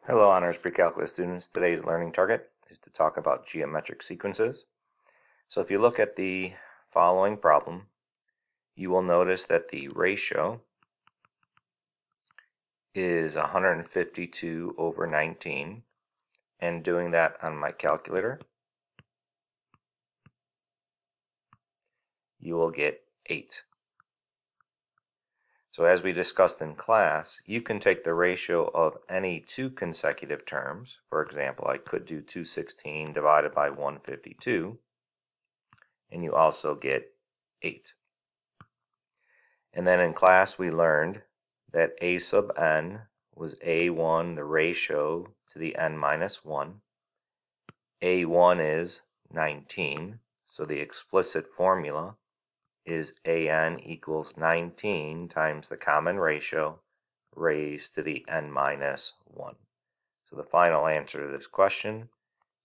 Hello, Honors Pre-Calculus students. Today's learning target is to talk about geometric sequences. So if you look at the following problem, you will notice that the ratio is 152 over 19. And doing that on my calculator, you will get 8. So as we discussed in class, you can take the ratio of any two consecutive terms. For example, I could do 216 divided by 152, and you also get 8. And then in class we learned that a sub n was a1, the ratio to the n minus 1. a1 is 19, so the explicit formula is an equals 19 times the common ratio raised to the n minus 1. So the final answer to this question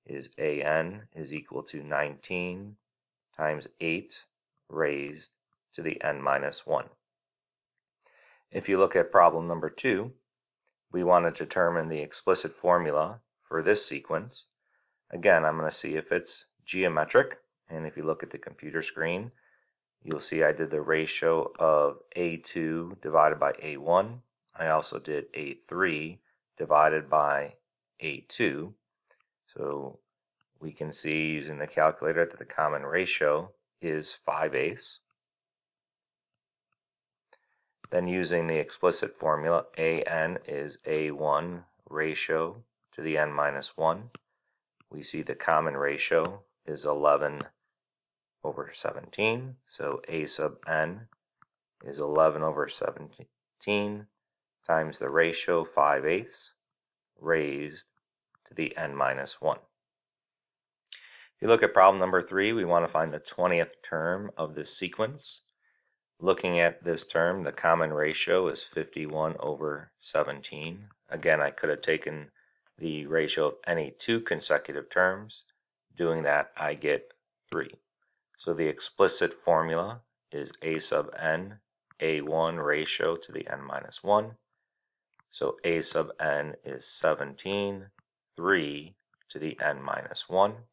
is an is equal to 19 times 8 raised to the n minus 1. If you look at problem number 2, we want to determine the explicit formula for this sequence. Again, I'm going to see if it's geometric, and if you look at the computer screen, you'll see I did the ratio of a2 divided by a1. I also did a3 divided by a2. So we can see using the calculator that the common ratio is 5/8. Then using the explicit formula, an is a1 ratio to the n minus 1. We see the common ratio is 11 over 17. So a sub n is 11 over 17 times the ratio 5/8 raised to the n minus 1. If you look at problem number 3, we want to find the 20th term of this sequence. Looking at this term, the common ratio is 51 over 17. Again, I could have taken the ratio of any two consecutive terms. Doing that, I get 3. So the explicit formula is a sub n, a1 ratio to the n minus 1. So a sub n is 17, 3 to the n minus 1.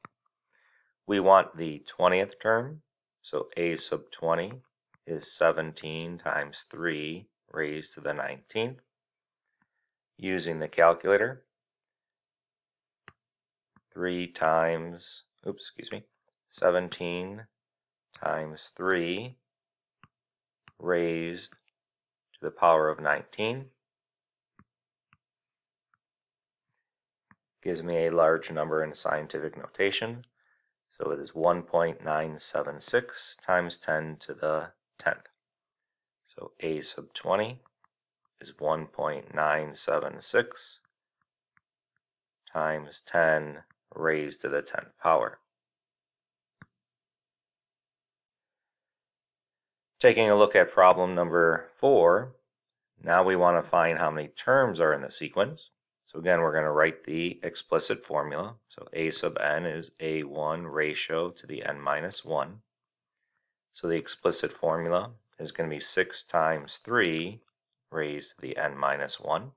We want the 20th term, so a sub 20 is 17 times 3 raised to the 19th. Using the calculator, 17 times 3 raised to the power of 19 gives me a large number in scientific notation. So it is 1.976 times 10 to the 10th. So a sub 20 is 1.976 times 10 raised to the 10th power. Taking a look at problem number 4, now we want to find how many terms are in the sequence. So again, we're going to write the explicit formula. So a sub n is a1 ratio to the n minus 1. So the explicit formula is going to be 6 times 3 raised to the n minus 1.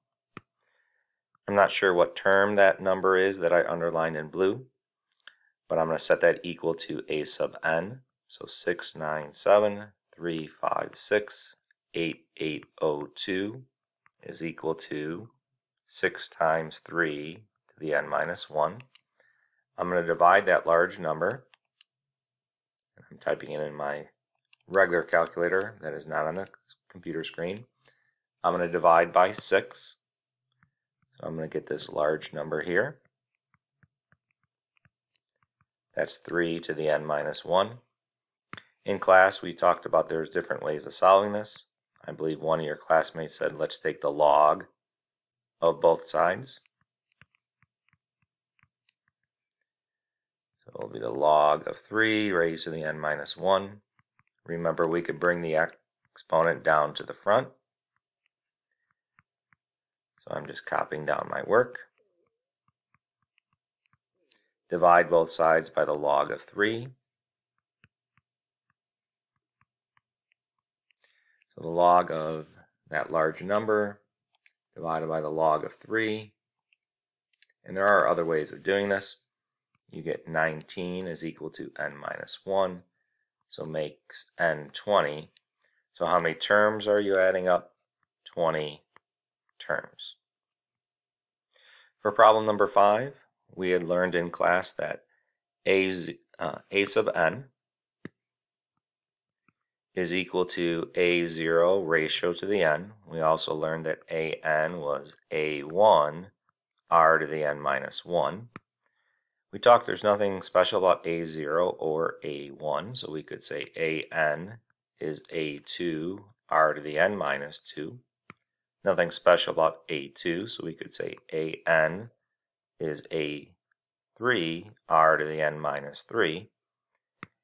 I'm not sure what term that number is that I underlined in blue, but I'm going to set that equal to a sub n. So 697,356,8802 is equal to 6 times 3 to the n minus 1. I'm going to divide that large number. I'm typing it in my regular calculator that is not on the computer screen. I'm going to divide by 6. So I'm going to get this large number here. That's 3 to the n minus 1. In class, we talked about there's different ways of solving this. I believe one of your classmates said, let's take the log of both sides. So it'll be the log of 3 raised to the n minus 1. Remember, we could bring the exponent down to the front. So I'm just copying down my work. Divide both sides by the log of 3. So the log of that large number divided by the log of 3 And there are other ways of doing this. You get 19 is equal to n minus 1, so makes n 20. So how many terms are you adding up? 20 terms. For problem number 5, we had learned in class that a sub n is equal to a0 ratio to the n. We also learned that an was a1 r to the n minus 1. We talked there's nothing special about a0 or a1, so we could say an is a2 r to the n minus 2. Nothing special about a2, so we could say an is a3 r to the n minus 3.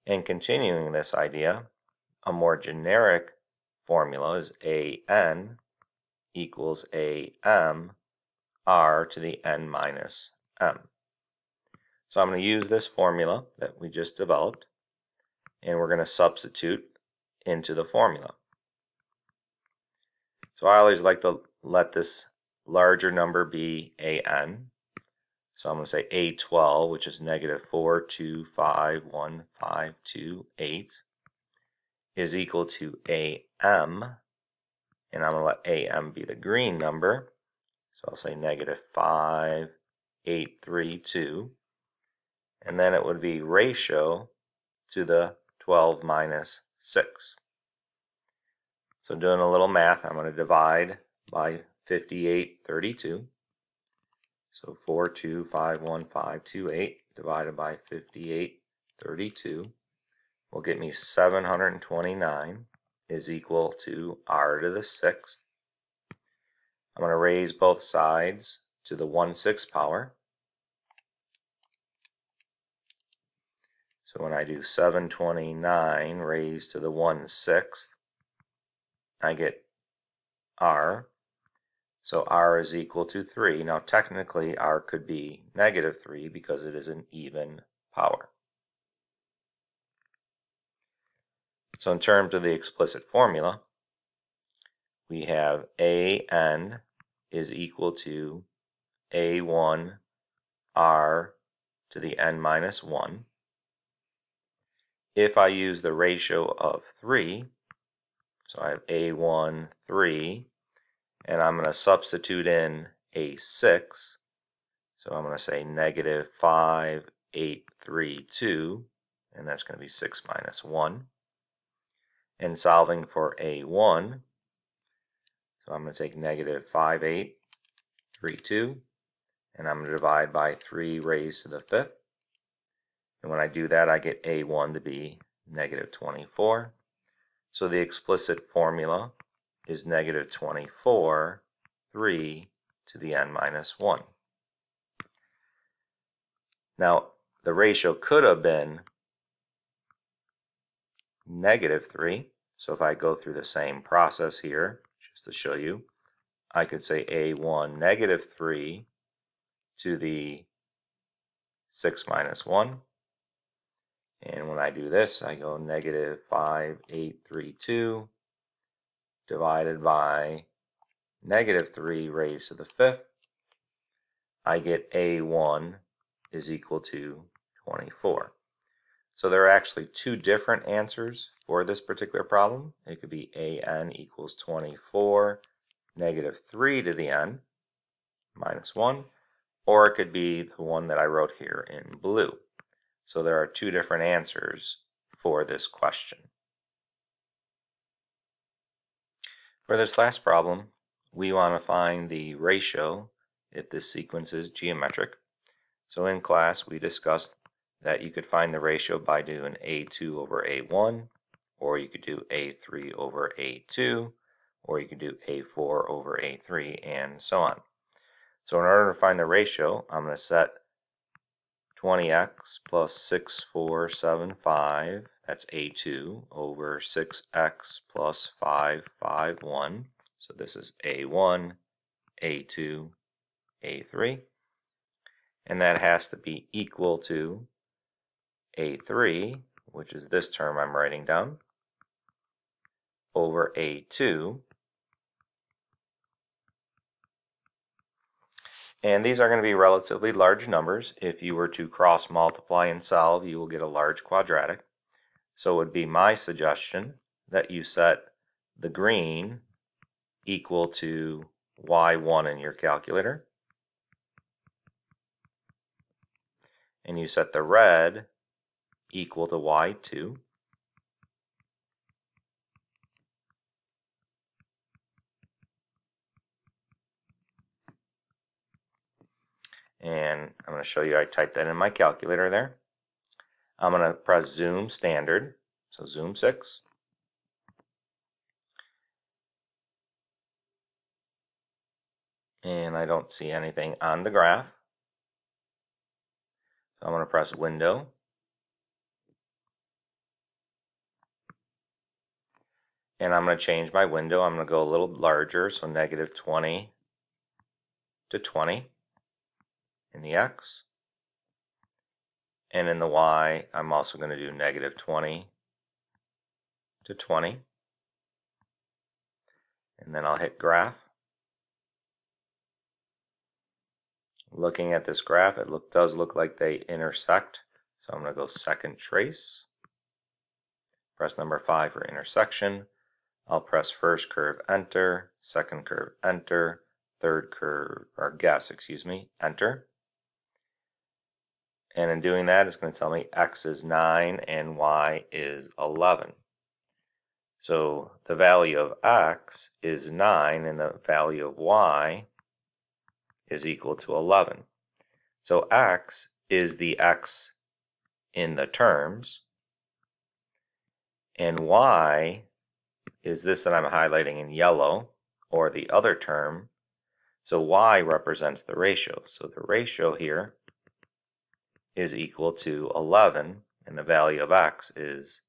And continuing this idea, a more generic formula is an equals am r to the n minus m. So I'm going to use this formula that we just developed, and we're going to substitute into the formula. So I always like to let this larger number be an. So I'm going to say a12, which is negative 4251528, is equal to am, and I'm going to let am be the green number. So I'll say negative 5832, and then it would be ratio to the 12 minus 6. So doing a little math, I'm going to divide by 5832. So 4251528 divided by 5832 will get me 729 is equal to r to the 6th. I'm going to raise both sides to the 1/6 power. So when I do 729 raised to the 1/6, I get r. So r is equal to 3. Now technically r could be negative 3 because it is an even power. So in terms of the explicit formula, we have an is equal to a1 r to the n minus 1. If I use the ratio of 3, so I have a1, 3, and I'm going to substitute in a 6. So I'm going to say negative 5832, and that's going to be 6 minus 1. And solving for a1, so I'm going to take negative 5832, and I'm going to divide by 3 raised to the 5th. And when I do that, I get a1 to be negative 24. So the explicit formula is negative 24, 3 to the n minus 1. Now, the ratio could have been negative 3. So if I go through the same process here, just to show you, I could say a1 negative 3 to the 6 minus 1. And when I do this, I go negative 5832 divided by negative 3 raised to the 5th. I get a1 is equal to 24. So there are actually two different answers for this particular problem. It could be an equals 24, negative 3 to the n minus 1, or it could be the one that I wrote here in blue. So there are two different answers for this question. For this last problem, we want to find the ratio if this sequence is geometric. So in class, we discussed that you could find the ratio by doing a2 over a1, or you could do a3 over a2, or you could do a4 over a3, and so on. So in order to find the ratio, I'm going to set 20x plus 6475, that's a2, over 6x plus 551. So this is a1, a2, a3. And that has to be equal to a3, which is this term I'm writing down, over a2. And these are going to be relatively large numbers. If you were to cross multiply and solve, you will get a large quadratic. So it would be my suggestion that you set the green equal to y1 in your calculator, and you set the red equal to y2, and I'm going to show you I typed that in my calculator there. I'm going to press zoom standard, so zoom 6. And I don't see anything on the graph. So I'm going to press window. And I'm going to change my window. I'm going to go a little larger, so negative 20 to 20 in the X. And in the Y, I'm also going to do negative 20 to 20. And then I'll hit graph. Looking at this graph, it does look like they intersect. So I'm going to go second trace. Press number 5 for intersection. I'll press first curve, enter, second curve, enter, third curve, or guess, excuse me, enter. And in doing that, it's going to tell me X is 9 and Y is 11. So the value of X is 9 and the value of Y is equal to 11. So X is the X in the terms, and Y is this that I'm highlighting in yellow, or the other term. So Y represents the ratio. So the ratio here is equal to 11, and the value of X is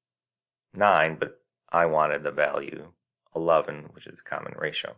9, but I wanted the value 11, which is the common ratio.